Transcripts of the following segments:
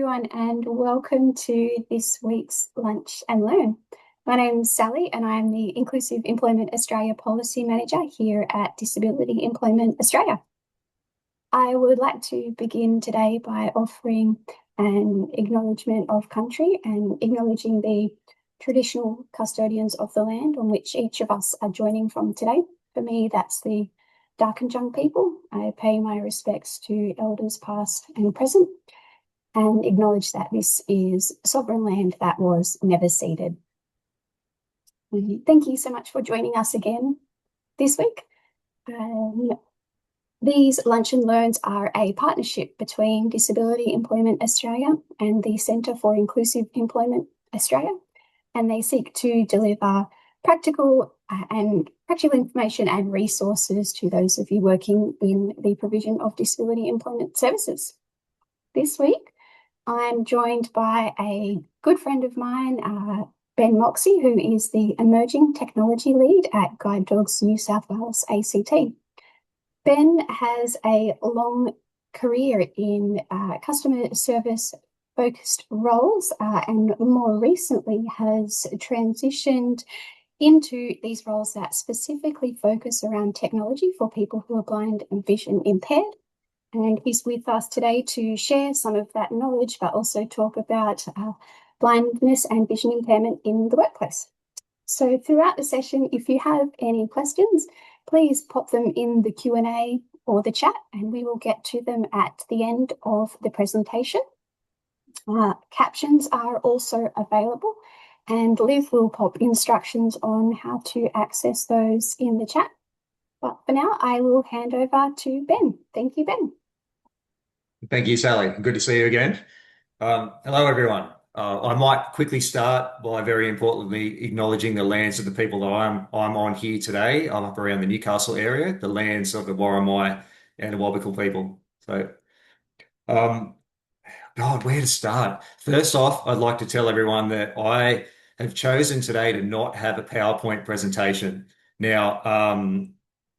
everyone, and welcome to this week's Lunch and Learn. My name's Sally, and I am the Inclusive Employment Australia Policy Manager here at Disability Employment Australia. I would like to begin today by offering an acknowledgement of country and acknowledging the traditional custodians of the land on which each of us are joining from today. For me, that's the Darkinjung people. I pay my respects to elders past and present and acknowledge that this is sovereign land that was never ceded. Thank you so much for joining us again this week. These Lunch and Learns are a partnership between Disability Employment Australia and the Centre for Inclusive Employment Australia, and they seek to deliver practical information and resources to those of you working in the provision of disability employment services. This week, I'm joined by a good friend of mine, Ben Moxey, who is the Emerging Technology Lead at Guide Dogs New South Wales ACT. Ben has a long career in customer service focused roles and more recently has transitioned into these roles that specifically focus around technology for people who are blind and vision impaired. And he's with us today to share some of that knowledge, but also talk about blindness and vision impairment in the workplace. So throughout the session, if you have any questions, please pop them in the Q&A or the chat, and we will get to them at the end of the presentation. Captions are also available, and Liv will pop instructions on how to access those in the chat. But for now, I will hand over to Ben. Thank you, Ben. Thank you, Sally. Good to see you again. Hello, everyone. I might quickly start by very importantly acknowledging the lands of the people that I'm on here today. I'm up around the Newcastle area, the lands of the Worimi and the Wabakal people. So, God, where to start? First off, I'd like to tell everyone that I have chosen today to not have a PowerPoint presentation. Now,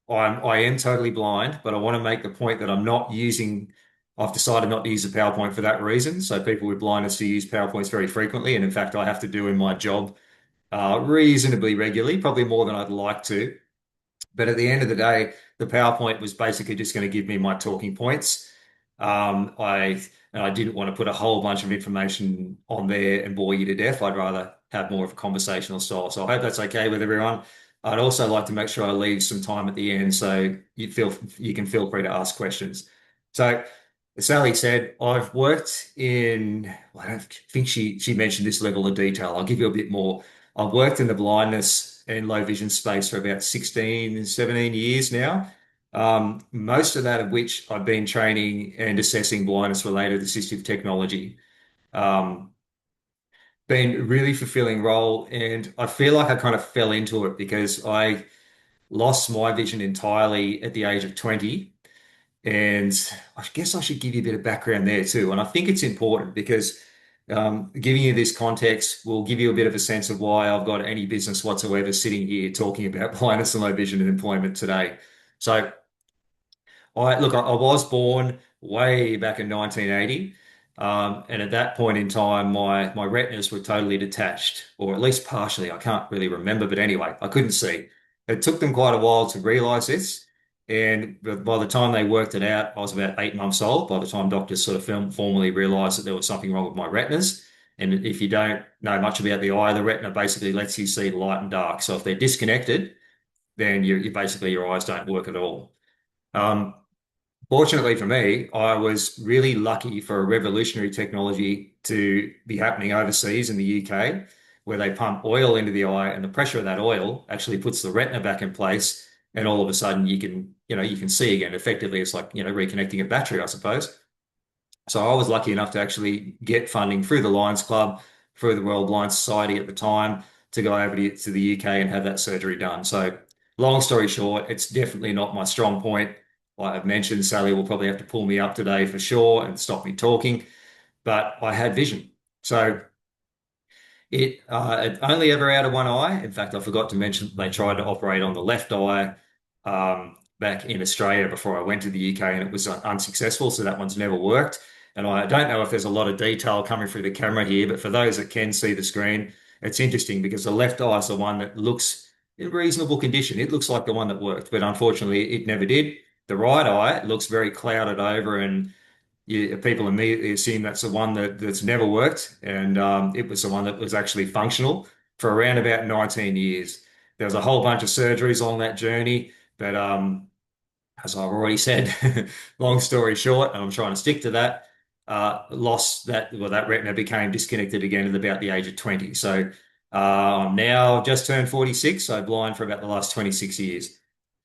I am totally blind, but I want to make the point that I've decided not to use a PowerPoint for that reason. So people with blindness do use PowerPoints very frequently. And in fact, I have to do in my job reasonably regularly, probably more than I'd like to. But at the end of the day, the PowerPoint was basically just going to give me my talking points. I didn't want to put a whole bunch of information on there and bore you to death. I'd rather have more of a conversational style. So I hope that's okay with everyone. I'd also like to make sure I leave some time at the end so you can feel free to ask questions. So as Sally said, I've worked in, I don't think she mentioned this level of detail. I'll give you a bit more. I've worked in the blindness and low vision space for about 16, 17 years now. Most of that of which I've been training and assessing blindness related assistive technology. Been a really fulfilling role, and I feel like I kind of fell into it because I lost my vision entirely at the age of 20. And I guess I should give you a bit of background there too. And I think it's important because giving you this context will give you a bit of a sense of why I've got any business whatsoever sitting here talking about blindness and low vision and employment today. So I was born way back in 1980. And at that point in time, my retinas were totally detached, or at least partially. I can't really remember, but anyway, I couldn't see. It took them quite a while to realize this. And by the time they worked it out, I was about 8 months old. By the time doctors sort of formally realized that there was something wrong with my retinas. And if you don't know much about the eye, the retina basically lets you see light and dark. So if they're disconnected, then you basically your eyes don't work at all. Um, Fortunately for me, I was really lucky for a revolutionary technology to be happening overseas in the UK, where they pump oil into the eye, and the pressure of that oil actually puts the retina back in place, and all of a sudden you can see again. Effectively, it's like, reconnecting a battery, I suppose. So I was lucky enough to actually get funding through the Lions Club, through the World Blind Society at the time, to go over to the UK and have that surgery done. So long story short, it's definitely not my strong point. Like I've mentioned, Sally will probably have to pull me up today for sure and stop me talking, but I had vision. So it only ever out of one eye. In fact, I forgot to mention they tried to operate on the left eye back in Australia before I went to the UK, and it was unsuccessful. So that one's never worked. And I don't know if there's a lot of detail coming through the camera here, but for those that can see the screen, it's interesting because the left eye is the one that looks in reasonable condition. It looks like the one that worked, but unfortunately it never did. The right eye looks very clouded over, and people immediately assume that's the one that's never worked. And it was the one that was actually functional for around about 19 years. There was a whole bunch of surgeries along that journey, but as I've already said, long story short, and I'm trying to stick to that, lost that, well, that retina became disconnected again at about the age of 20. So I'm now just turned 46, so blind for about the last 26 years.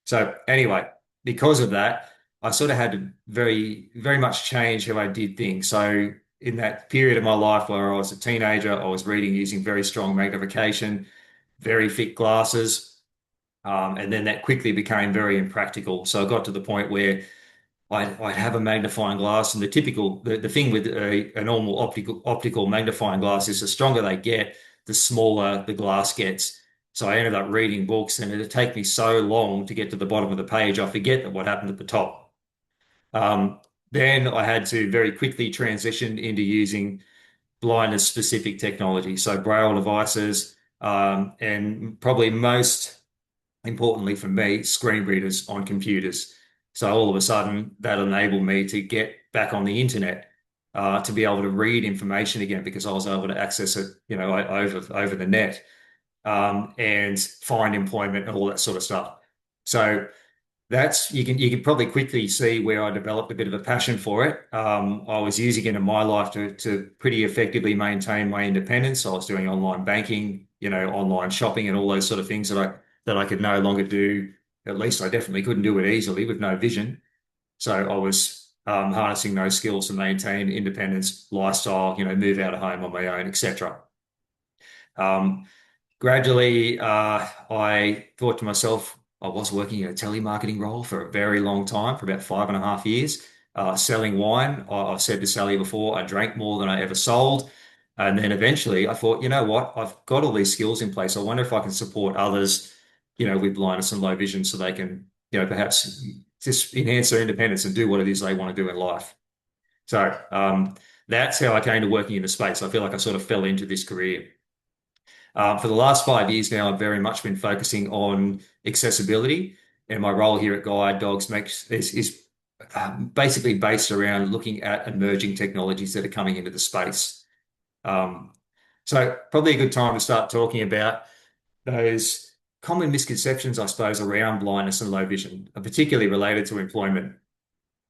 So anyway, because of that, I sort of had to very much change how I did things. So in that period of my life where I was a teenager, I was reading using very strong magnification, very thick glasses. And then that quickly became very impractical. So I got to the point where I'd have a magnifying glass, and the thing with a normal optical magnifying glass is the stronger they get, the smaller the glass gets. So I ended up reading books, and it'd take me so long to get to the bottom of the page, I forget that what happened at the top. Um, then I had to very quickly transition into using blindness specific technology, so braille devices, and probably most importantly for me, screen readers on computers. So all of a sudden, that enabled me to get back on the internet, to be able to read information again because I was able to access it, over the net, and find employment and all that sort of stuff. So that's you can probably quickly see where I developed a bit of a passion for it. I was using it in my life to pretty effectively maintain my independence. I was doing online banking, online shopping, and all those sort of things that I could no longer do. At least I definitely couldn't do it easily with no vision. So I was harnessing those skills to maintain independence, lifestyle, move out of home on my own, etc. Gradually, I thought to myself, I was working in a telemarketing role for a very long time, for about 5.5 years, selling wine. I've said to Sally before, I drank more than I ever sold. And then eventually I thought, you know what? I've got all these skills in place. I wonder if I can support others, with blindness and low vision so they can, perhaps just enhance their independence and do what it is they want to do in life. So that's how I came to working in the space. I feel like I sort of fell into this career. For the last 5 years now, I've very much been focusing on accessibility, and my role here at Guide Dogs is basically based around looking at emerging technologies that are coming into the space. Um, so probably a good time to start talking about those common misconceptions, I suppose, around blindness and low vision, particularly related to employment.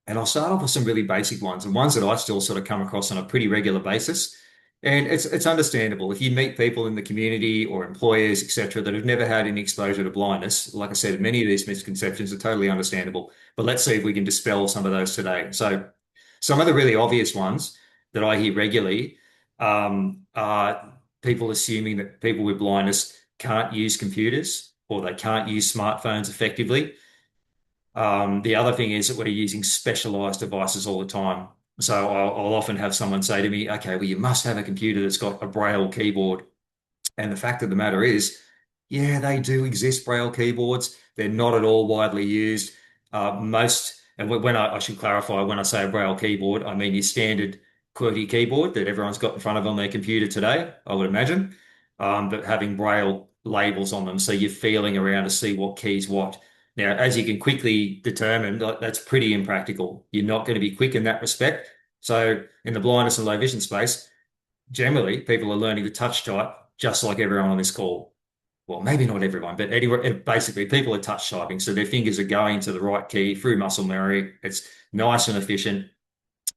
And I'll start off with some really basic ones and ones that I still sort of come across on a pretty regular basis. And it's understandable if you meet people in the community or employers, etc., that have never had any exposure to blindness. Like I said, many of these misconceptions are totally understandable. But let's see if we can dispel some of those today. So, some of the really obvious ones that I hear regularly, are people assuming that people with blindness can't use computers or they can't use smartphones effectively. The other thing is that we're using specialized devices all the time. So I'll often have someone say to me, okay, well, you must have a computer that's got a Braille keyboard. And the fact of the matter is, yeah, they do exist, Braille keyboards. They're not at all widely used. And when I should clarify, when I say a Braille keyboard, I mean your standard QWERTY keyboard that everyone's got in front of on their computer today, I would imagine, but having Braille labels on them. So you're feeling around to see what keys what. Now, as you can quickly determine, that's pretty impractical. You're not going to be quick in that respect. So in the blindness and low vision space, generally people are learning to touch type just like everyone on this call. Well, maybe not everyone, but anyway, basically people are touch typing. So their fingers are going to the right key through muscle memory. It's nice and efficient.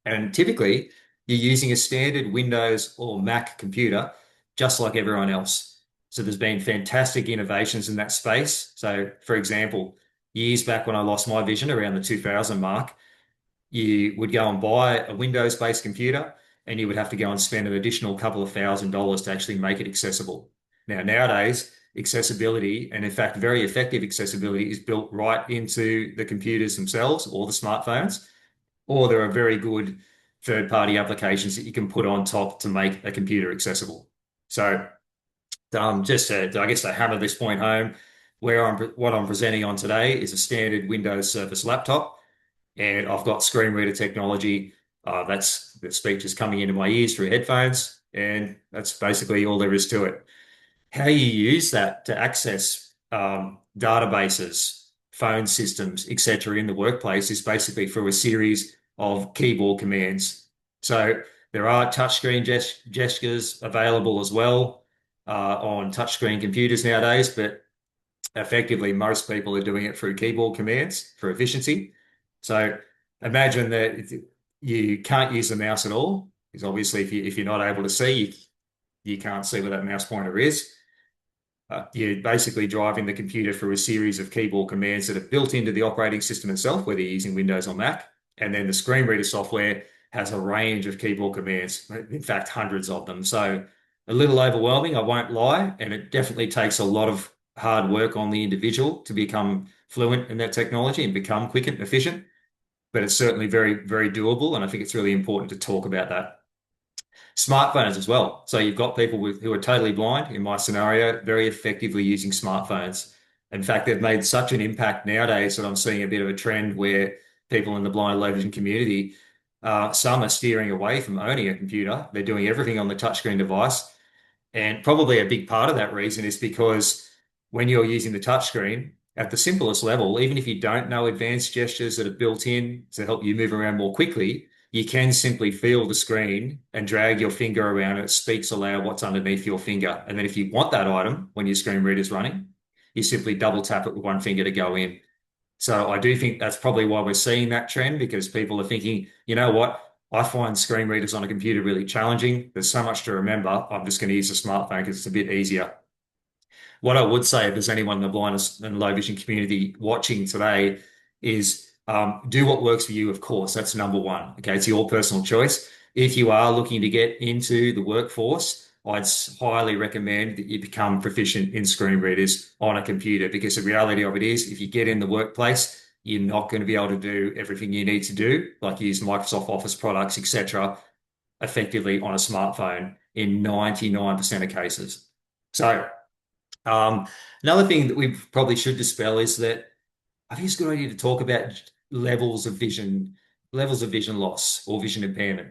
And typically you're using a standard Windows or Mac computer, just like everyone else. So there's been fantastic innovations in that space. So for example, years back when I lost my vision around the 2000 mark, you would go and buy a Windows-based computer and you would have to go and spend an additional couple of $1,000s to actually make it accessible. Nowadays, accessibility, and in fact, very effective accessibility, is built right into the computers themselves or the smartphones, or there are very good third-party applications that you can put on top to make a computer accessible. So, just I guess to hammer this point home, what I'm presenting on today is a standard Windows Surface laptop, and I've got screen reader technology That's the speech is coming into my ears through headphones, and that's basically all there is to it. How you use that to access databases, phone systems, etc., in the workplace is basically through a series of keyboard commands. So there are touchscreen gestures available as well on touchscreen computers nowadays, but effectively most people are doing it through keyboard commands for efficiency. So imagine that you can't use the mouse at all, because obviously if you're not able to see, you can't see where that mouse pointer is. You're basically driving the computer through a series of keyboard commands that are built into the operating system itself, whether you're using Windows or Mac. And then the screen reader software has a range of keyboard commands, in fact, hundreds of them. So a little overwhelming, I won't lie. And it definitely takes a lot of hard work on the individual to become fluent in that technology and become quick and efficient. But it's certainly very, very doable. And I think it's really important to talk about that. Smartphones as well. So you've got people who are totally blind, in my scenario, very effectively using smartphones. In fact, they've made such an impact nowadays that I'm seeing a bit of a trend where people in the blind and low vision community, some are steering away from owning a computer. They're doing everything on the touchscreen device. And probably a big part of that reason is because when you're using the touchscreen at the simplest level, even if you don't know advanced gestures that are built in to help you move around more quickly, you can simply feel the screen and drag your finger around and it speaks aloud what's underneath your finger. And then if you want that item when your screen reader's running, you simply double tap it with one finger to go in. So I do think that's probably why we're seeing that trend, because people are thinking, you know what? I find screen readers on a computer really challenging. There's so much to remember. I'm just going to use a smartphone because it's a bit easier. What I would say, if there's anyone in the blindness and low vision community watching today, is do what works for you, of course. That's number one. Okay, it's your personal choice. If you are looking to get into the workforce, I'd highly recommend that you become proficient in screen readers on a computer, because the reality of it is, if you get in the workplace, you're not going to be able to do everything you need to do, like use Microsoft Office products, etc., effectively on a smartphone in 99% of cases. So, um, another thing that we probably should dispel is that I think it's a good idea to talk about levels of vision loss or vision impairment.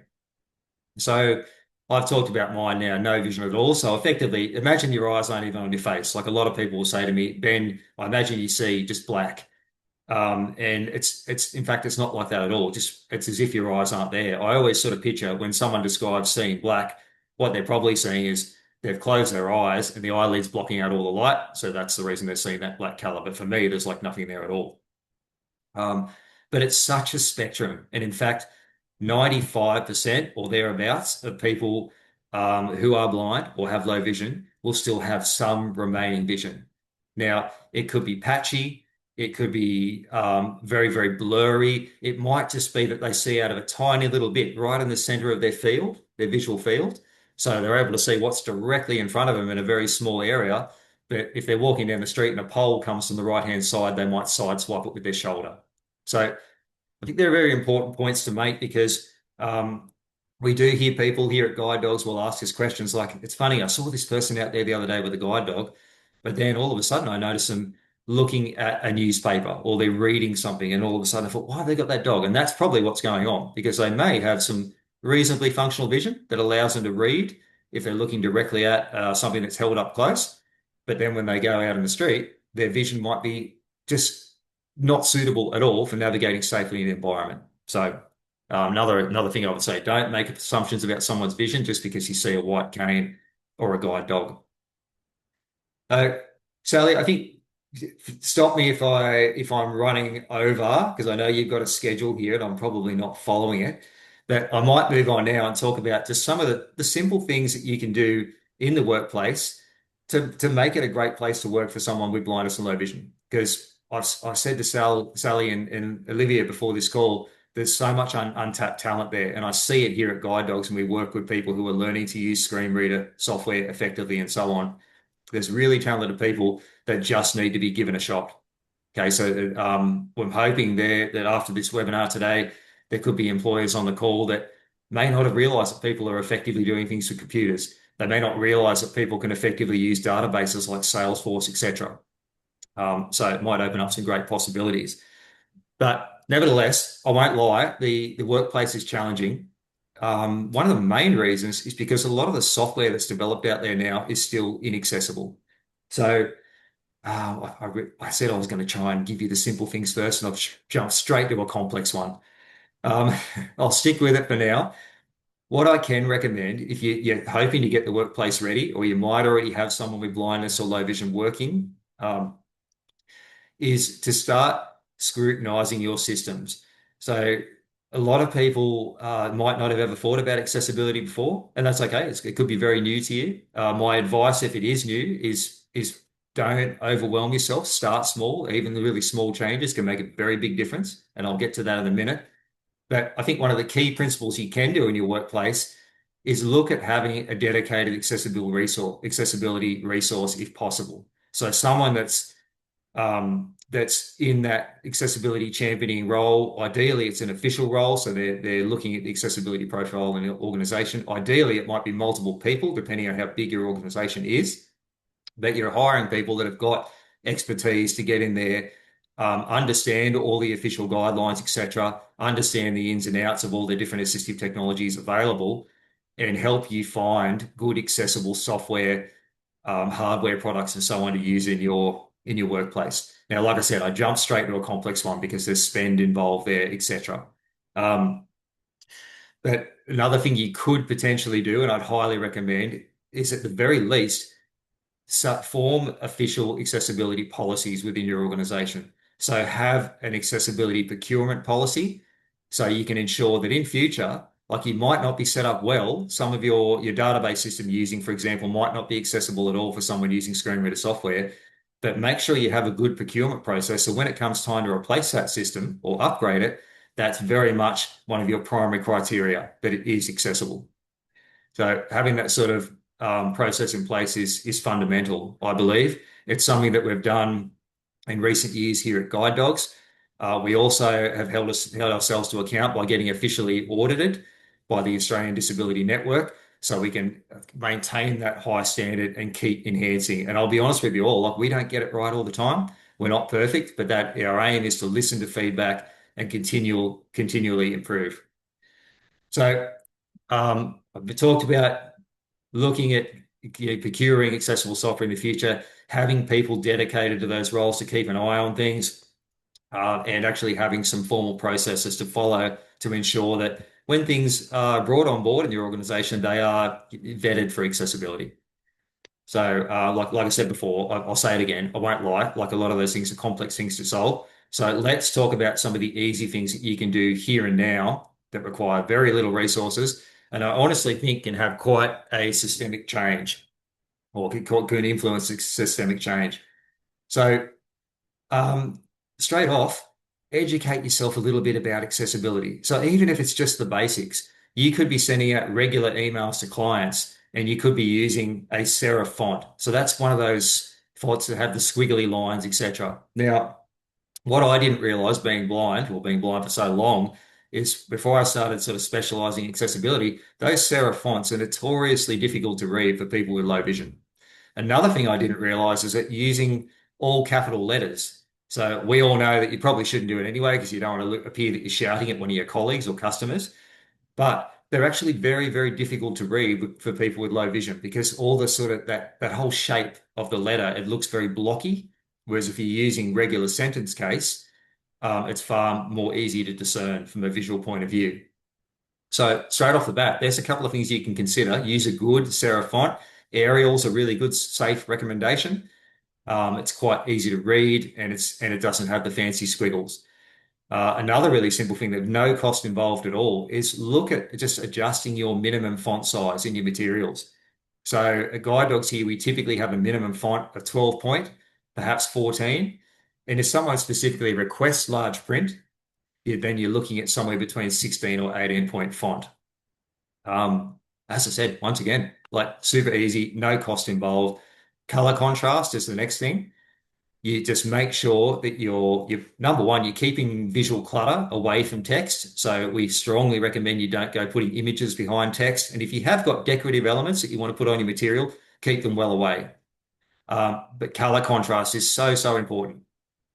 So I've talked about mine now, no vision at all. So effectively, imagine your eyes aren't even on your face. Like a lot of people will say to me, Ben, I imagine you see just black. And it's in fact it's not like that at all. Just it's as if your eyes aren't there. I always sort of picture when someone describes seeing black, what they're probably seeing is they've closed their eyes and the eyelids blocking out all the light. So that's the reason they're seeing that black color. But for me, there's like nothing there at all. Um, but it's such a spectrum. And in fact, 95% or thereabouts of people who are blind or have low vision will still have some remaining vision. Now, it could be patchy. It could be very, very blurry. It might just be that they see out of a tiny little bit right in the center of their field, their visual field. So they're able to see what's directly in front of them in a very small area. But if they're walking down the street and a pole comes from the right-hand side, they might sideswipe it with their shoulder. So I think they're very important points to make, because we do hear people here at Guide Dogs will ask us questions like, it's funny, I saw this person out there the other day with a guide dog, but then all of a sudden I noticed them looking at a newspaper or they're reading something, and all of a sudden I thought, why have they got that dog? And that's probably what's going on, because they may have some reasonably functional vision that allows them to read if they're looking directly at something that's held up close. But then when they go out in the street, their vision might be just not suitable at all for navigating safely in the environment. So another thing I would say, don't make assumptions about someone's vision just because you see a white cane or a guide dog. Uh, Sally, I think stop me if I'm running over, because I know you've got a schedule here and I'm probably not following it. But I might move on now and talk about just some of the simple things that you can do in the workplace to make it a great place to work for someone with blindness and low vision. Because I've said to Sally and Olivia before this call, there's so much untapped talent there. And I see it here at Guide Dogs, and we work with people who are learning to use screen reader software effectively and so on. There's really talented people that just need to be given a shot. Okay, so I'm hoping there that after this webinar today, there could be employers on the call that may not have realized that people are effectively doing things with computers. They may not realize that people can effectively use databases like Salesforce, etc. So it might open up some great possibilities. But nevertheless, I won't lie, the workplace is challenging. One of the main reasons is because a lot of the software that's developed out there now is still inaccessible. So I said I was going to try and give you the simple things first, and I've jumped straight to a complex one. Um, I'll stick with it for now. What I can recommend, if you're hoping to get the workplace ready, or you might already have someone with blindness or low vision working, is to start scrutinizing your systems. So a lot of people might not have ever thought about accessibility before, and that's okay. It could be very new to you. My advice, if it is new, is don't overwhelm yourself. Start small. Even the really small changes can make a very big difference, and I'll get to that in a minute. But I think one of the key principles you can do in your workplace is look at having a dedicated accessibility resource if possible. So someone that's in that accessibility championing role. Ideally, it's an official role, so they're looking at the accessibility profile in an organization. Ideally, it might be multiple people, depending on how big your organization is. But you're hiring people that have got expertise to get in there, understand all the official guidelines, etc., understand the ins and outs of all the different assistive technologies available, and help you find good accessible software, hardware products, and so on to use in your workplace. Now, like I said, I jumped straight to a complex one because there's spend involved there, etc. Um, but another thing you could potentially do, and I'd highly recommend, is at the very least form official accessibility policies within your organization. So have an accessibility procurement policy so you can ensure that in future, like you might not be set up well, some of your database system you're using, for example, might not be accessible at all for someone using screen reader software, but make sure you have a good procurement process. So when it comes time to replace that system or upgrade it, that's very much one of your primary criteria that it is accessible. So having that sort of process in place is fundamental, I believe. It's something that we've done in recent years here at Guide Dogs. We also have held ourselves to account by getting officially audited by the Australian Disability Network, so we can maintain that high standard and keep enhancing. And I'll be honest with you all, like we don't get it right all the time. We're not perfect, but that our aim is to listen to feedback and continually improve. So I've talked about looking at procuring accessible software in the future, having people dedicated to those roles to keep an eye on things, and actually having some formal processes to follow to ensure that when things are brought on board in your organization, they are vetted for accessibility. So, like I said before, I'll say it again. I won't lie. Like a lot of those things are complex things to solve. So let's talk about some of the easy things that you can do here and now that require very little resources, and I honestly think can have quite a systemic change, or can influence systemic change. So, um, straight off, educate yourself a little bit about accessibility. So even if it's just the basics, you could be sending out regular emails to clients and you could be using a serif font. So that's one of those fonts that have the squiggly lines, etc. Now, what I didn't realize being blind for so long, is before I started sort of specializing in accessibility, those serif fonts are notoriously difficult to read for people with low vision. Another thing I didn't realize is that using all capital letters. So we all know that you probably shouldn't do it anyway because you don't want to appear that you're shouting at one of your colleagues or customers, but they're actually very, very difficult to read for people with low vision because all the sort of that whole shape of the letter, it looks very blocky. Whereas if you're using regular sentence case, it's far more easy to discern from a visual point of view. So straight off the bat, there's a couple of things you can consider. Use a good serif font. Arial's a really good, safe recommendation. It's quite easy to read, and it doesn't have the fancy squiggles. Another really simple thing that no cost involved at all is look at just adjusting your minimum font size in your materials. So at Guide Dogs here, we typically have a minimum font of 12 point, perhaps 14. And if someone specifically requests large print, then you're looking at somewhere between 16 or 18 point font. As I said, once again, like super easy, no cost involved. Color contrast is the next thing. You just make sure that you're number one, you're keeping visual clutter away from text. So we strongly recommend you don't go putting images behind text. And if you have got decorative elements that you want to put on your material, keep them well away. But color contrast is so, so important.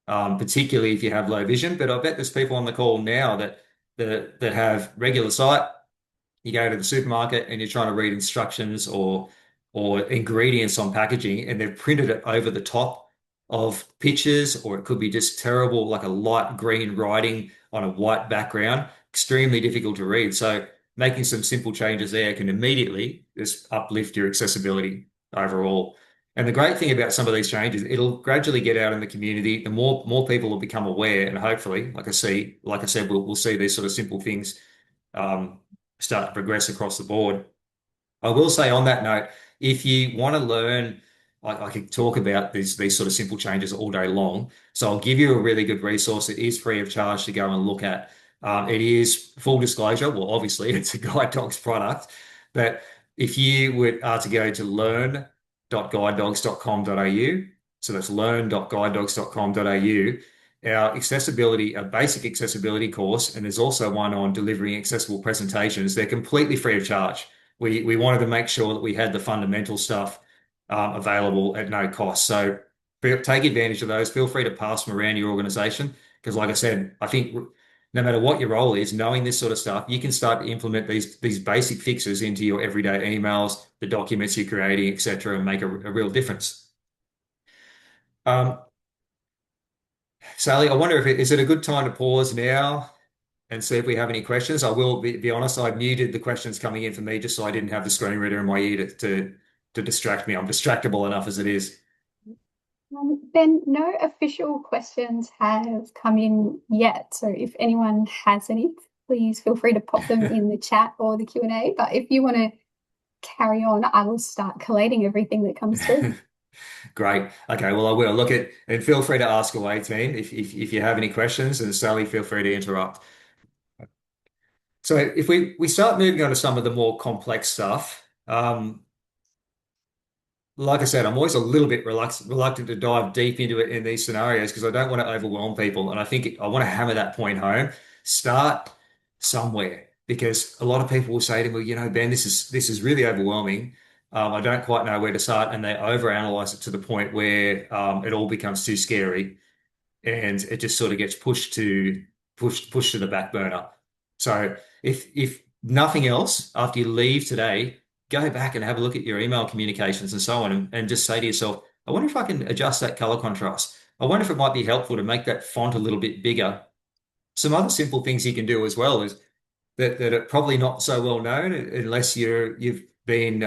particularly if you have low vision. But I bet there's people on the call now that have regular sight. You go to the supermarket and you're trying to read instructions or ingredients on packaging, and they've printed it over the top of pictures, or it could be just terrible, like a light green writing on a white background, extremely difficult to read. So making some simple changes there can immediately just uplift your accessibility overall. And the great thing about some of these changes, it'll gradually get out in the community. The more people will become aware, and hopefully, like I said, we'll see these sort of simple things um, start to progress across the board. I will say on that note, if you want to learn, I could talk about these sort of simple changes all day long. So I'll give you a really good resource. It is free of charge to go and look at. It is full disclosure. Well, obviously it's a guide dogs product, but if you are to go to learn.guidedogs.com.au, so that's learn.guidedogs.com.au, our basic accessibility course, and there's also one on delivering accessible presentations. They're completely free of charge. We wanted to make sure that we had the fundamental stuff available at no cost. So take advantage of those. Feel free to pass them around your organization because, like I said, I think no matter what your role is, knowing this sort of stuff, you can start to implement these basic fixes into your everyday emails, the documents you're creating, etc., and make a real difference. Um, Sally, I wonder if is it a good time to pause now and see if we have any questions. I will be honest, I muted the questions coming in for me just so I didn't have the screen reader in my ear to distract me. I'm distractible enough as it is. Ben, no official questions have come in yet. So if anyone has any, please feel free to pop them in the chat or the Q&A. But if you want to carry on, I will start collating everything that comes through. Great. Okay, well I will look at and feel free to ask away, team, if you have any questions, and Sally, feel free to interrupt. So if we start moving on to some of the more complex stuff, like I said, I'm always a little bit reluctant to dive deep into it in these scenarios because I don't want to overwhelm people. And I think I want to hammer that point home. Start somewhere because a lot of people will say to me, Ben, this is really overwhelming. I don't quite know where to start, and they overanalyze it to the point where it all becomes too scary and it just sort of gets pushed to the back burner. So if nothing else, after you leave today, go back and have a look at your email communications and so on, and just say to yourself, I wonder if I can adjust that color contrast. I wonder if it might be helpful to make that font a little bit bigger. Some other simple things you can do as well is that are probably not so well known unless you've been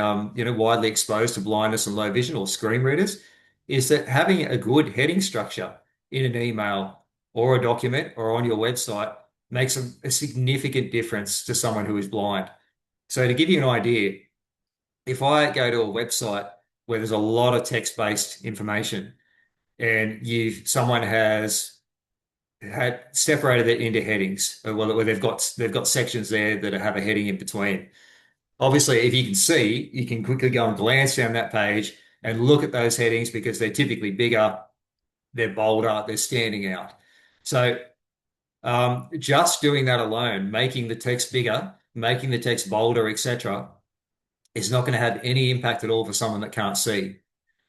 widely exposed to blindness and low vision or screen readers, is that having a good heading structure in an email or a document or on your website makes a significant difference to someone who is blind. So to give you an idea, if I go to a website where there's a lot of text-based information and someone has had separated it into headings, well, where they've got sections there that have a heading in between. Obviously, if you can see, you can quickly go and glance down that page and look at those headings because they're typically bigger, they're bolder, they're standing out. So just doing that alone, making the text bigger, making the text bolder, etc., is not going to have any impact at all for someone that can't see.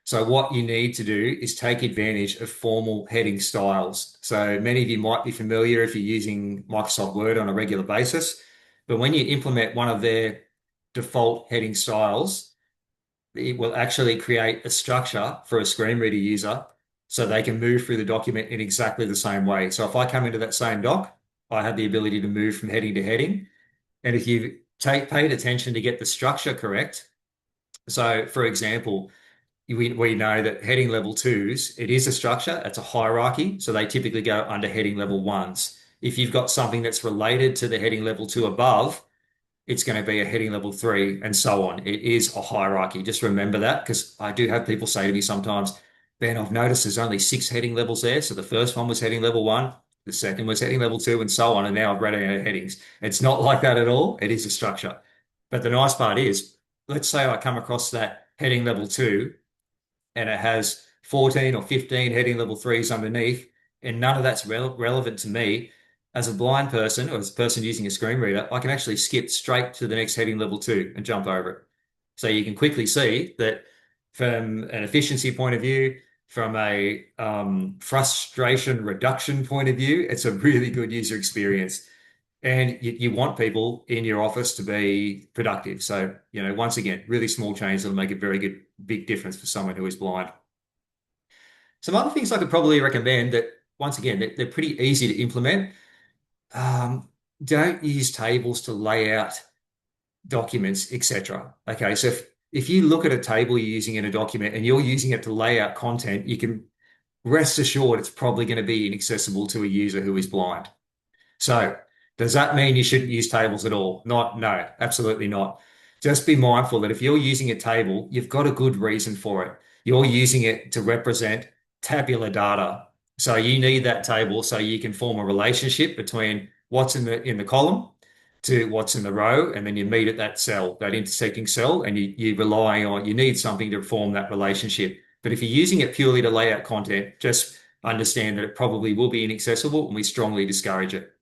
So what you need to do is take advantage of formal heading styles. So many of you might be familiar if you're using Microsoft Word on a regular basis, but when you implement one of their default heading styles, it will actually create a structure for a screen reader user so they can move through the document in exactly the same way. So if I come into that same doc, I have the ability to move from heading to heading. And if you paid attention to get the structure correct, so for example, we know that heading level twos, it is a structure, it's a hierarchy. So they typically go under heading level ones. If you've got something that's related to the heading level two above, it's going to be a heading level three and so on. It is a hierarchy. Just remember that because I do have people say to me sometimes, Ben, I've noticed there's only 6 heading levels there. So the first one was heading level one, the second was heading level two, and so on. And now I've read out headings. It's not like that at all. It is a structure. But the nice part is, let's say I come across that heading level two and it has 14 or 15 heading level threes underneath, and none of that's relevant to me. As a blind person or as a person using a screen reader, I can actually skip straight to the next heading level two and jump over it. So you can quickly see that from an efficiency point of view, from a frustration reduction point of view, it's a really good user experience. And you want people in your office to be productive. So, once again, really small change that'll make a very good, big difference for someone who is blind. Some other things I could probably recommend that, once again, they're pretty easy to implement. Um, don't use tables to lay out documents, etc. Okay, so if you look at a table you're using in a document and you're using it to lay out content, you can rest assured it's probably going to be inaccessible to a user who is blind. So, does that mean you shouldn't use tables at all? No, absolutely not. Just be mindful that if you're using a table, you've got a good reason for it. You're using it to represent tabular data. So you need that table so you can form a relationship between what's in the column to what's in the row, and then you meet at that cell, that intersecting cell, and you rely on, you need something to form that relationship. But if you're using it purely to lay out content, just understand that it probably will be inaccessible, and we strongly discourage it.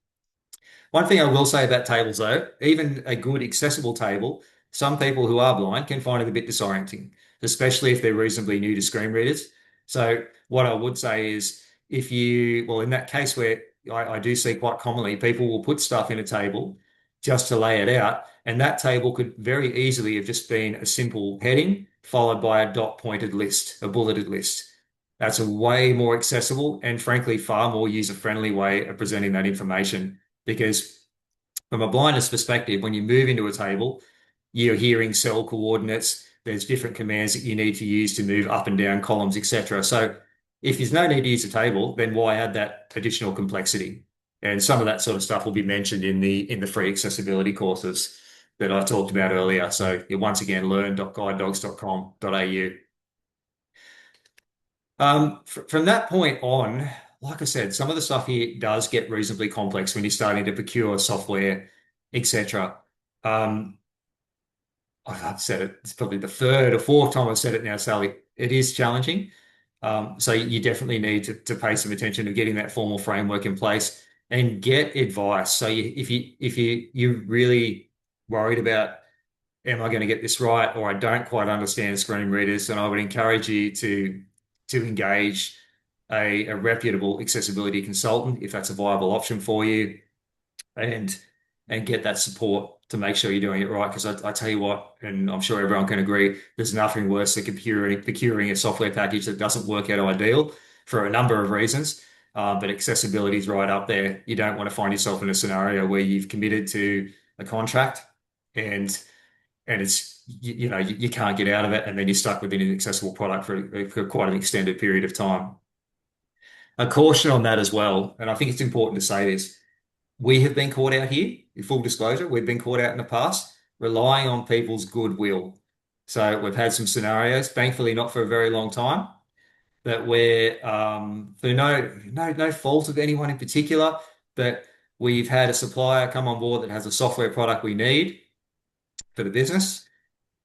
One thing I will say about tables, though, even a good accessible table, some people who are blind can find it a bit disorienting, especially if they're reasonably new to screen readers. So, what I would say is well, in that case where I do see quite commonly, people will put stuff in a table just to lay it out, and that table could very easily have just been a simple heading followed by a dot pointed list, a bulleted list. That's a way more accessible and, frankly, far more user-friendly way of presenting that information. Because from a blindness perspective, when you move into a table, you're hearing cell coordinates. There's different commands that you need to use to move up and down columns, etc. So if there's no need to use a table, then why add that additional complexity? And some of that sort of stuff will be mentioned in the free accessibility courses that I talked about earlier. So once again, learn.guidedogs.com.au. From that point on, like I said, some of the stuff here does get reasonably complex when you're starting to procure software, etc. Um, I've said it, it's probably the third or fourth time I've said it now, Sally. It is challenging. So you definitely need to pay some attention to getting that formal framework in place and get advice. So you're really worried about, am I going to get this right, or I don't quite understand screen readers, and I would encourage you to engage a reputable accessibility consultant if that's a viable option for you, and get that support to make sure you're doing it right. Because I tell you what, and I'm sure everyone can agree, there's nothing worse than procuring a software package that doesn't work out ideal for a number of reasons. But accessibility is right up there. You don't want to find yourself in a scenario where you've committed to a contract and it's you can't get out of it, and then you're stuck with an inaccessible product for quite an extended period of time. A caution on that as well, and I think it's important to say this: we have been caught out here. In full disclosure, we've been caught out in the past relying on people's goodwill. So we've had some scenarios, thankfully not for a very long time, that where through no fault of anyone in particular, but we've had a supplier come on board that has a software product we need for the business,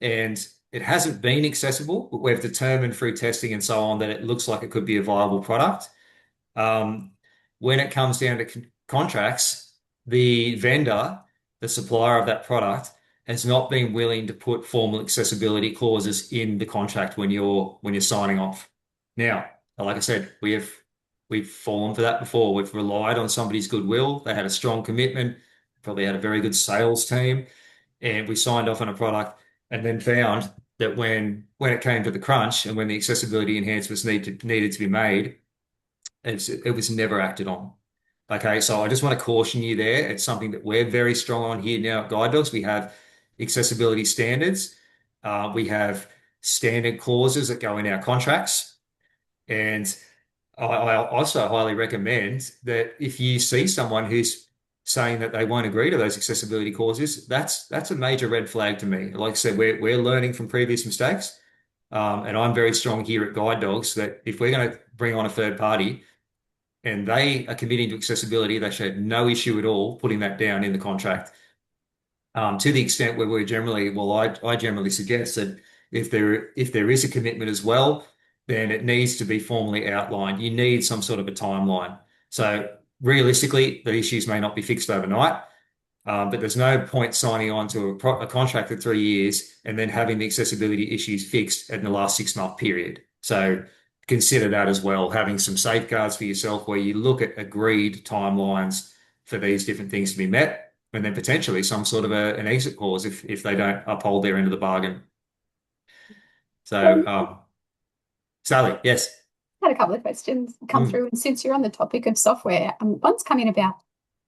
and it hasn't been accessible, but we've determined through testing and so on that it looks like it could be a viable product. Um, when it comes down to contracts, the vendor, the supplier of that product, has not been willing to put formal accessibility clauses in the contract when you're signing off. Now, like I said, we've fallen for that before. We've relied on somebody's goodwill. They had a strong commitment, probably had a very good sales team, and we signed off on a product and then found that when it came to the crunch and when the accessibility enhancements needed to be made, it was never acted on. Okay, so I just want to caution you there. It's something that we're very strong on here now at Guide Dogs. We have accessibility standards. We have standard clauses that go in our contracts. And I also highly recommend that if you see someone who's saying that they won't agree to those accessibility clauses, that's a major red flag to me. Like I said, we're learning from previous mistakes. And I'm very strong here at Guide Dogs that if we're going to bring on a third party, and they are committing to accessibility, they should have no issue at all putting that down in the contract. To the extent where I generally suggest that if there is a commitment as well, then it needs to be formally outlined. You need some sort of a timeline. So realistically, the issues may not be fixed overnight, but there's no point signing on to a contract for 3 years and then having the accessibility issues fixed in the last 6-month period. So consider that as well, having some safeguards for yourself where you look at agreed timelines for these different things to be met, and then potentially some sort of an exit clause if they don't uphold their end of the bargain. So, Um, Sally, yes. had a couple of questions come Mm, through, and since you're on the topic of software, one's come in about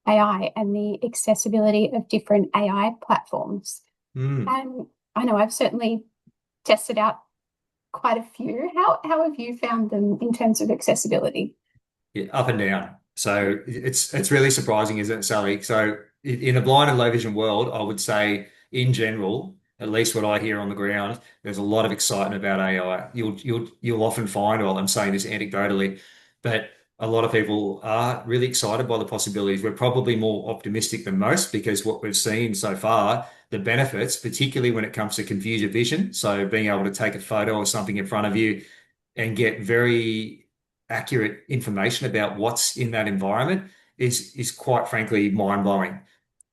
AI and the accessibility of different AI platforms. mm. And I know I've certainly tested out quite a few. How have you found them in terms of accessibility? Yeah, up and down. So it's really surprising, isn't it, Sally? So in a blind and low vision world, I would say in general, at least what I hear on the ground, there's a lot of excitement about AI. You'll often find, well, I'm saying this anecdotally, but a lot of people are really excited by the possibilities. We're probably more optimistic than most because what we've seen so far, the benefits, particularly when it comes to computer vision, so being able to take a photo of something in front of you and get very accurate information about what's in that environment is quite frankly mind-blowing.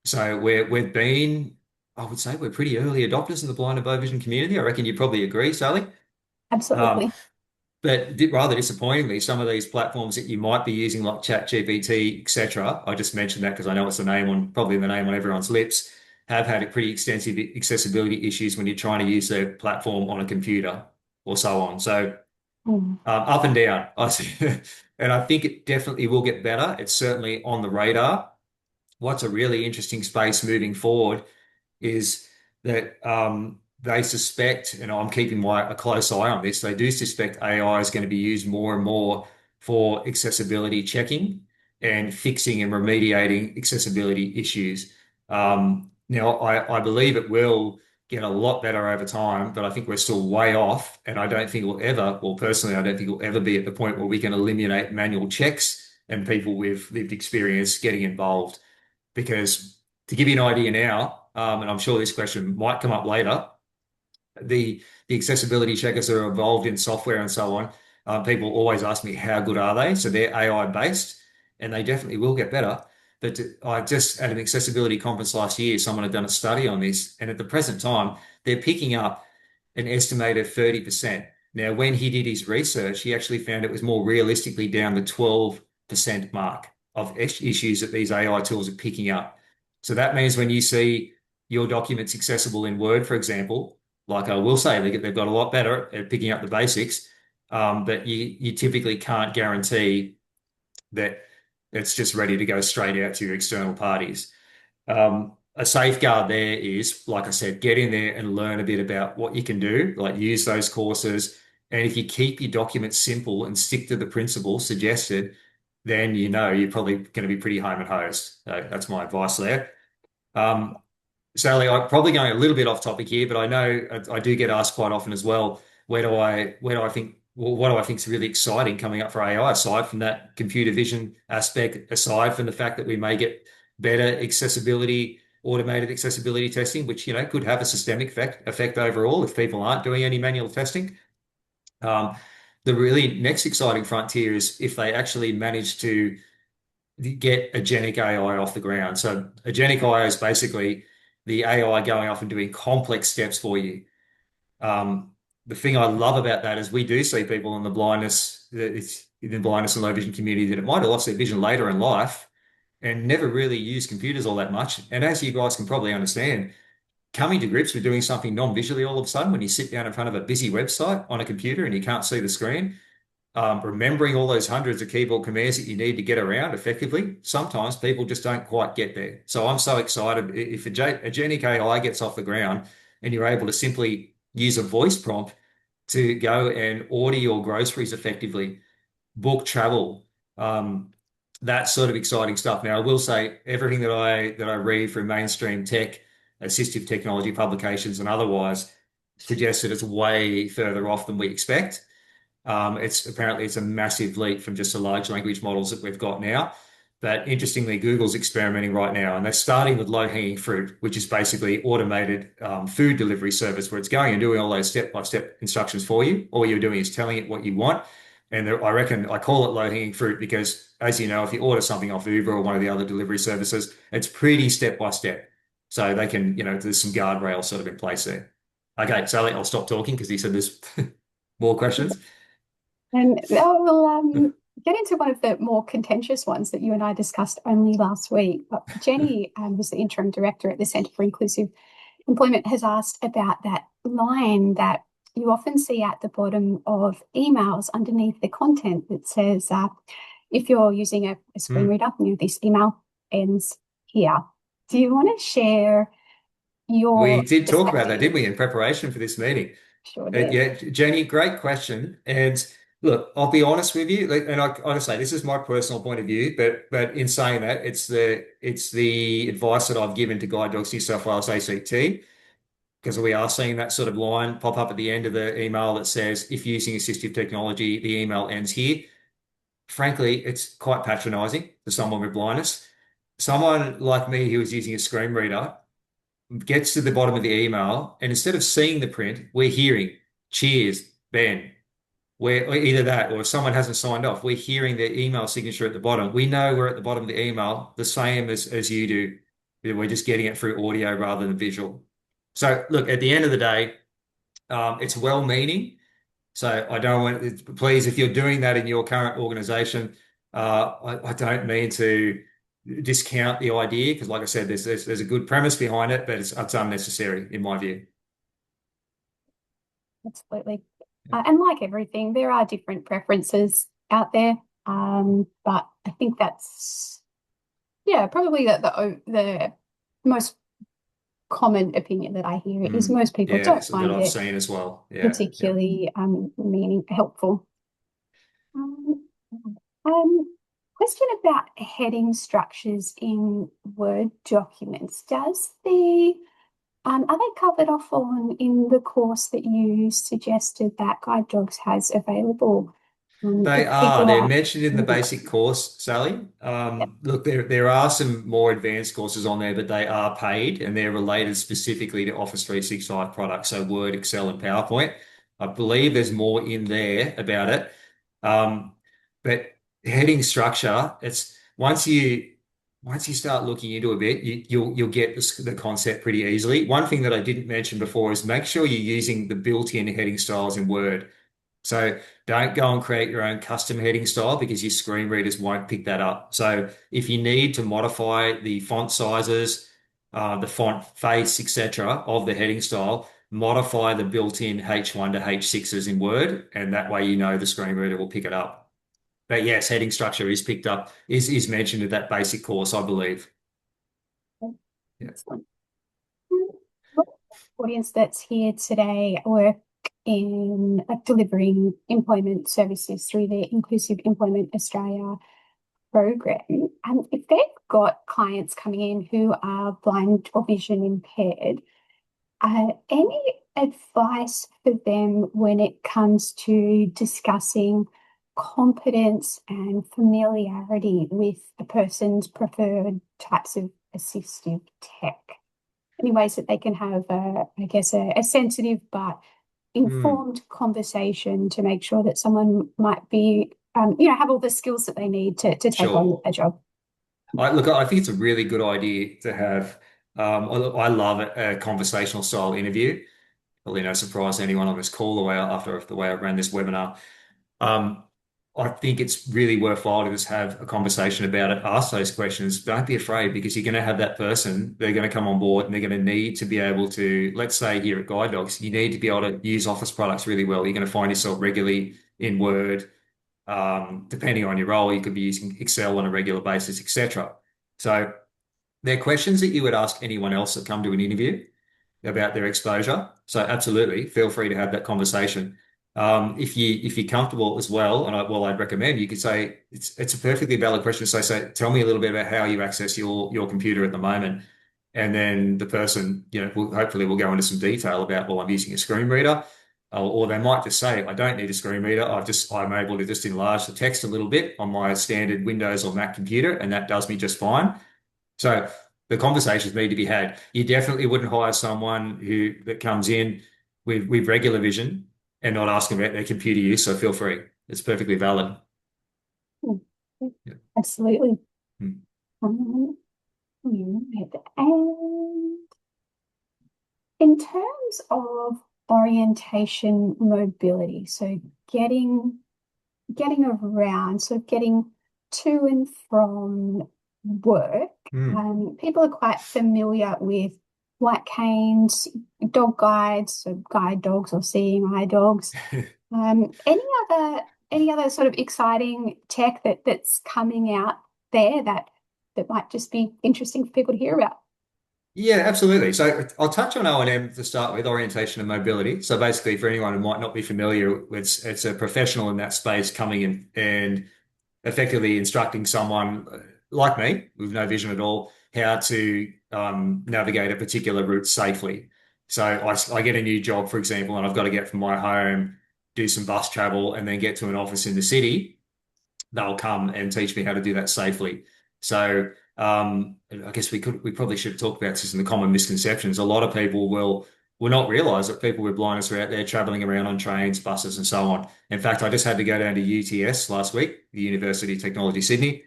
So we've been, I would say we're pretty early adopters in the blind and low vision community. I reckon you probably agree, Sally. Um, Absolutely. but rather disappointingly, some of these platforms that you might be using, like ChatGPT, etc., I just mentioned that because I know it's the name on probably the name on everyone's lips, have had a pretty extensive accessibility issues when you're trying to use their platform on a computer or so on. So Mm. up and down. I see. And I think it definitely will get better. It's certainly on the radar. What's a really interesting space moving forward is that they suspect, and I'm keeping a close eye on this, they do suspect AI is going to be used more and more for accessibility checking and fixing and remediating accessibility issues. Now, I believe it will get a lot better over time, but I think we're still way off. And I don't think we'll ever, well, personally, I don't think we'll ever be at the point where we can eliminate manual checks and people with lived experience getting involved. Because to give you an idea now, and I'm sure this question might come up later, the accessibility checkers that are involved in software and so on, people always ask me how good are they? So they're AI based, and they definitely will get better. But I just at an accessibility conference last year, someone had done a study on this, and at the present time, they're picking up an estimated 30%. Now, when he did his research, he actually found it was more realistically down the 12% mark of issues that these AI tools are picking up. So that means when you see your documents accessible in Word, for example, like I will say, they've got a lot better at picking up the basics, but you typically can't guarantee that it's just ready to go straight out to your external parties. A safeguard there is, like I said, get in there and learn a bit about what you can do, like use those courses. And if you keep your documents simple and stick to the principles suggested, then you know you're probably going to be pretty home and hosed. So that's my advice there. Um, Sally, I'm probably going a little bit off topic here, but I know I do get asked quite often as well, where do I think, well, what do I think is really exciting coming up for AI, aside from that computer vision aspect, aside from the fact that we may get better accessibility, automated accessibility testing, which, could have a systemic effect overall if people aren't doing any manual testing. Um, the really next exciting frontier is if they actually manage to get agentic AI off the ground. So agentic AI is basically the AI going off and doing complex steps for you. Um, the thing I love about that is we do see people in the blindness, it's in the blindness and low vision community that it might have lost their vision later in life and never really use computers all that much. And as you guys can probably understand, coming to grips with doing something non-visually all of a sudden when you sit down in front of a busy website on a computer and you can't see the screen, remembering all those hundreds of keyboard commands that you need to get around effectively, sometimes people just don't quite get there. So I'm so excited if agentic AI gets off the ground and you're able to simply use a voice prompt to go and order your groceries effectively, book travel, um, that sort of exciting stuff. Now, I will say everything that I read from mainstream tech, assistive technology publications and otherwise suggests that it's way further off than we expect. It's a massive leap from just the large language models that we've got now. But interestingly, Google's experimenting right now, and they're starting with low-hanging fruit, which is basically automated food delivery service, where it's going and doing all those step-by-step instructions for you. All you're doing is telling it what you want. And I reckon I call it low-hanging fruit because, as you know, if you order something off Uber or one of the other delivery services, it's pretty step-by-step. So they can, there's some guardrails sort of in place there. Okay, Sally, I'll stop talking because you said there's more questions. And we'll get into one of the more contentious ones that you and I discussed only last week. But Jenny, who's the interim director at the Centre for Inclusive Employment, has asked about that line that you often see at the bottom of emails underneath the content that says, if you're using a screen Mm. reader, this email ends here. Do you want to share We your did talk about that, perspective? didn't we, in preparation for this meeting? Sure did. Yeah, Jenny, great question. And look, I'll be honest with you, and I say this is my personal point of view, but in saying that, it's the advice that I've given to Guide Dogs New South Wales ACT, because we are seeing that sort of line pop up at the end of the email that says, if using assistive technology, the email ends here. Frankly, it's quite patronizing for someone with blindness. Someone like me who is using a screen reader gets to the bottom of the email, and instead of seeing the print, we're hearing, cheers, Ben. We're either that, or if someone hasn't signed off, we're hearing their email signature at the bottom. We know we're at the bottom of the email, the same as you do. We're just getting it through audio rather than visual. So, look, at the end of the day, it's well-meaning. So I don't want, please, if you're doing that in your current organization, I don't mean to discount the idea because, like I said, there's a good premise behind it, but it's unnecessary in my view. Absolutely. And like everything, there are different preferences out there. But I think that's, yeah, probably the most common opinion that I hear is Mm. most people Yeah, don't so that find I've it seen as well. Yeah, yeah. particularly helpful. Um, Question about heading structures in Word documents. Are they covered off on in the course that you suggested that Guide Dogs has available? They If are. people They're are mentioned in the new. basic course, Sally. Yep. Look, there are some more advanced courses on there, but they are paid and they're related specifically to Office 365 products, so Word, Excel, and PowerPoint. I believe there's more in there about it. Um, but heading structure, it's once you start looking into a bit, you'll get the concept pretty easily. One thing that I didn't mention before is make sure you're using the built-in heading styles in Word. So don't go and create your own custom heading style because your screen readers won't pick that up. So if you need to modify the font sizes, the font face, etc., of the heading style, modify the built-in H1 to H6s in Word, and that way you know the screen reader will pick it up. But yes, heading structure is picked up, is mentioned in that basic course, I believe. Yeah. Excellent. Audience that's here today work in delivering employment services through the Inclusive Employment Australia program. And if they've got clients coming in who are blind or vision impaired, any advice for them when it comes to discussing competence and familiarity with a person's preferred types of assistive tech? Any ways that they can have, I guess, a sensitive but Hmm. informed conversation to make sure that someone might be, have all the skills that they need to take on Sure. a job. I think it's a really good idea to have. I love a conversational style interview. Probably no surprise to anyone on this call after the way I ran this webinar. Um, I think it's really worthwhile to just have a conversation about it, ask those questions. Don't be afraid because you're going to have that person, they're going to come on board and they're going to need to be able to, let's say here at Guide Dogs, you need to be able to use Office products really well. You're going to find yourself regularly in Word. Depending on your role, you could be using Excel on a regular basis, etc. So they're questions that you would ask anyone else that come to an interview about their exposure. So absolutely, feel free to have that conversation. If you're comfortable as well, and I'd recommend you could say it's a perfectly valid question. So say, tell me a little bit about how you access your computer at the moment, and then the person, hopefully will go into some detail about, well, I'm using a screen reader. Or they might just say, I don't need a screen reader. I'm able to just enlarge the text a little bit on my standard Windows or Mac computer, and that does me just fine. So the conversations need to be had. You definitely wouldn't hire someone that comes in with regular vision and not ask them about their computer use. So feel free. It's perfectly valid. Mm, Yeah. absolutely. Hmm. Right. And in terms of orientation mobility, so getting getting around, sort of getting to and from work, Hmm. people are quite familiar with white canes, dog guides, so guide dogs or seeing eye dogs. Any other any other sort of exciting tech that's coming out there that might just be interesting for people to hear about? Yeah, absolutely. So I'll touch on O&M to start with, orientation and mobility. So basically, for anyone who might not be familiar, it's a professional in that space coming in and effectively instructing someone like me with no vision at all how to navigate a particular route safely. So I get a new job, for example, and I've got to get from my home, do some bus travel, and then get to an office in the city. They'll come and teach me how to do that safely. So I guess we probably should talk about this in the common misconceptions. A lot of people will not realize that people with blindness are out there traveling around on trains, buses, and so on. In fact, I just had to go down to UTS last week, the University of Technology Sydney,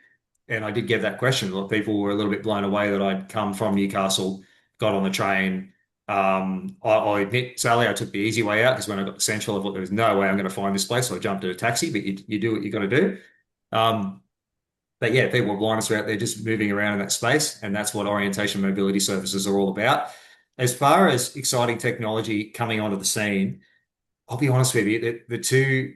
and I did get that question. A lot of people were a little bit blown away that I'd come from Newcastle, got on the train. I admit, Sally, I took the easy way out because when I got to Central, I thought there was no way I'm going to find this place. So I jumped in a taxi, but you do what you got to do. Um, but yeah, people with blindness are out there just moving around in that space, and that's what orientation mobility services are all about. As far as exciting technology coming onto the scene, I'll be honest with you, the two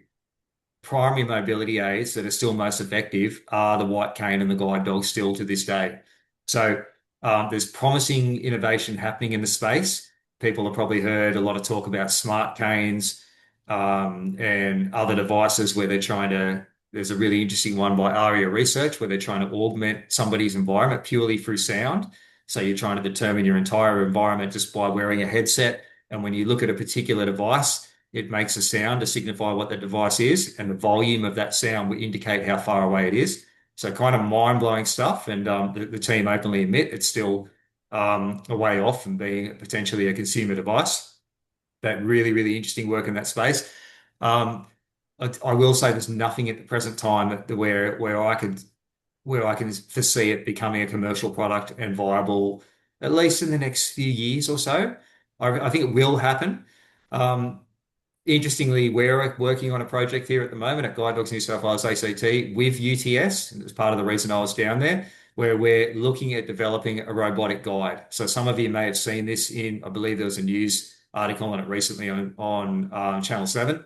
primary mobility aids that are still most effective are the white cane and the guide dog still to this day. So there's promising innovation happening in the space. People have probably heard a lot of talk about smart canes and other devices where they're trying to. There's a really interesting one by ARIA Research where they're trying to augment somebody's environment purely through sound. So you're trying to determine your entire environment just by wearing a headset. And when you look at a particular device, it makes a sound to signify what the device is, and the volume of that sound will indicate how far away it is. So kind of mind-blowing stuff. And the team openly admit it's still a way off from being potentially a consumer device. But really, really interesting work in that space. Um, I will say there's nothing at the present time where I can foresee it becoming a commercial product and viable, at least in the next few years or so. I think it will happen. Um, Interestingly, we're working on a project here at the moment at Guide Dogs New South Wales ACT with UTS, and it's part of the reason I was down there, where we're looking at developing a robotic guide. So some of you may have seen this I believe there was a news article on it recently on Channel 7.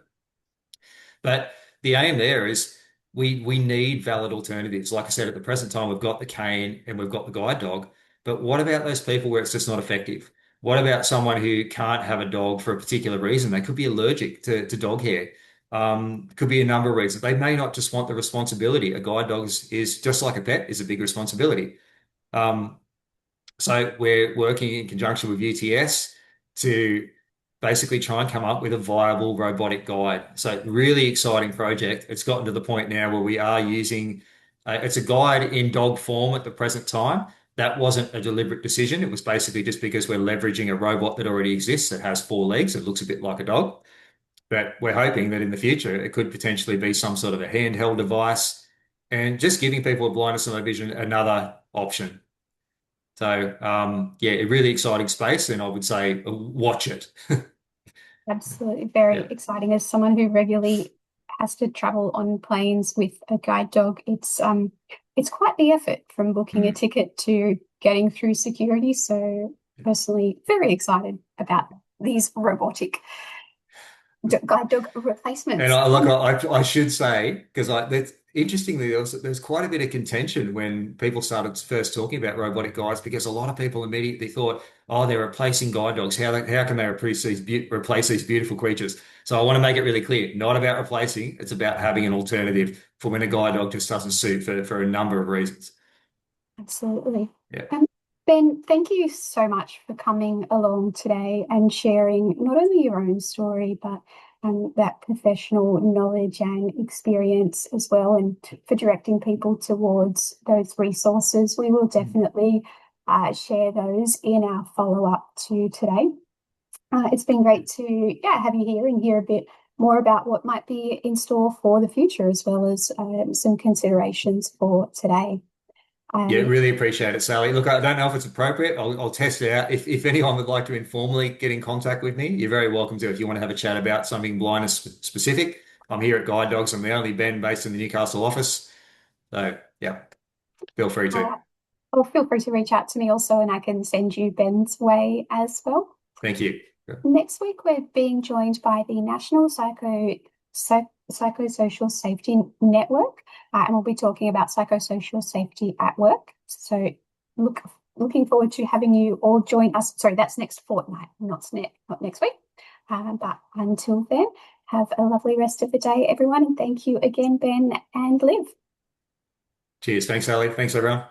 But the aim there is we need valid alternatives. Like I said, at the present time, we've got the cane and we've got the guide dog. But what about those people where it's just not effective? What about someone who can't have a dog for a particular reason? They could be allergic to dog hair. Could be a number of reasons. They may not just want the responsibility. A guide dog is just like a pet, is a big responsibility. Um, so we're working in conjunction with UTS to basically try and come up with a viable robotic guide. So really exciting project. It's gotten to the point now where we are using it's a guide in dog form at the present time. That wasn't a deliberate decision. It was basically just because we're leveraging a robot that already exists that has four legs. It looks a bit like a dog. But we're hoping that in the future it could potentially be some sort of a handheld device and just giving people with blindness and low vision another option. So yeah, a really exciting space, and I would say watch it. Absolutely, very Yeah. exciting. As someone who regularly has to travel on planes with a guide dog, it's quite the effort from booking a Mm. ticket to getting through security. So personally, very excited about these robotic guide dog And replacements. I look, I should say because that's interestingly there's quite a bit of contention when people started first talking about robotic guides because a lot of people immediately thought, oh, they're replacing guide dogs. How can they replace these beautiful creatures? So I want to make it really clear, not about replacing. It's about having an alternative for when a guide dog just doesn't suit for a number of reasons. Absolutely. Yeah. Um, Ben, thank you so much for coming along today and sharing not only your own story, but that professional knowledge and experience as well, and for directing people towards those resources. We will definitely share those in our follow-up to today. It's been great to have you here and hear a bit more about what might be in store for the future, as well as some considerations for today. Yeah, Um, really appreciate it, Sally. Look, I don't know if it's appropriate. I'll test it out. If anyone would like to informally get in contact with me, you're very welcome to. If you want to have a chat about something blindness specific, I'm here at Guide Dogs. I'm the only Ben based in the Newcastle office. So, yeah, feel free to. Uh, or feel free to reach out to me also, and I can send you Ben's way as well. Thank you. Next week, we're being joined by the National Psychosocial Safety Network, and we'll be talking about psychosocial safety at work. So, looking forward to having you all join us. Sorry, that's next fortnight, not next week. But until then, have a lovely rest of the day, everyone, and thank you again, Ben and Liv. Cheers. Thanks, Ali. Thanks, everyone.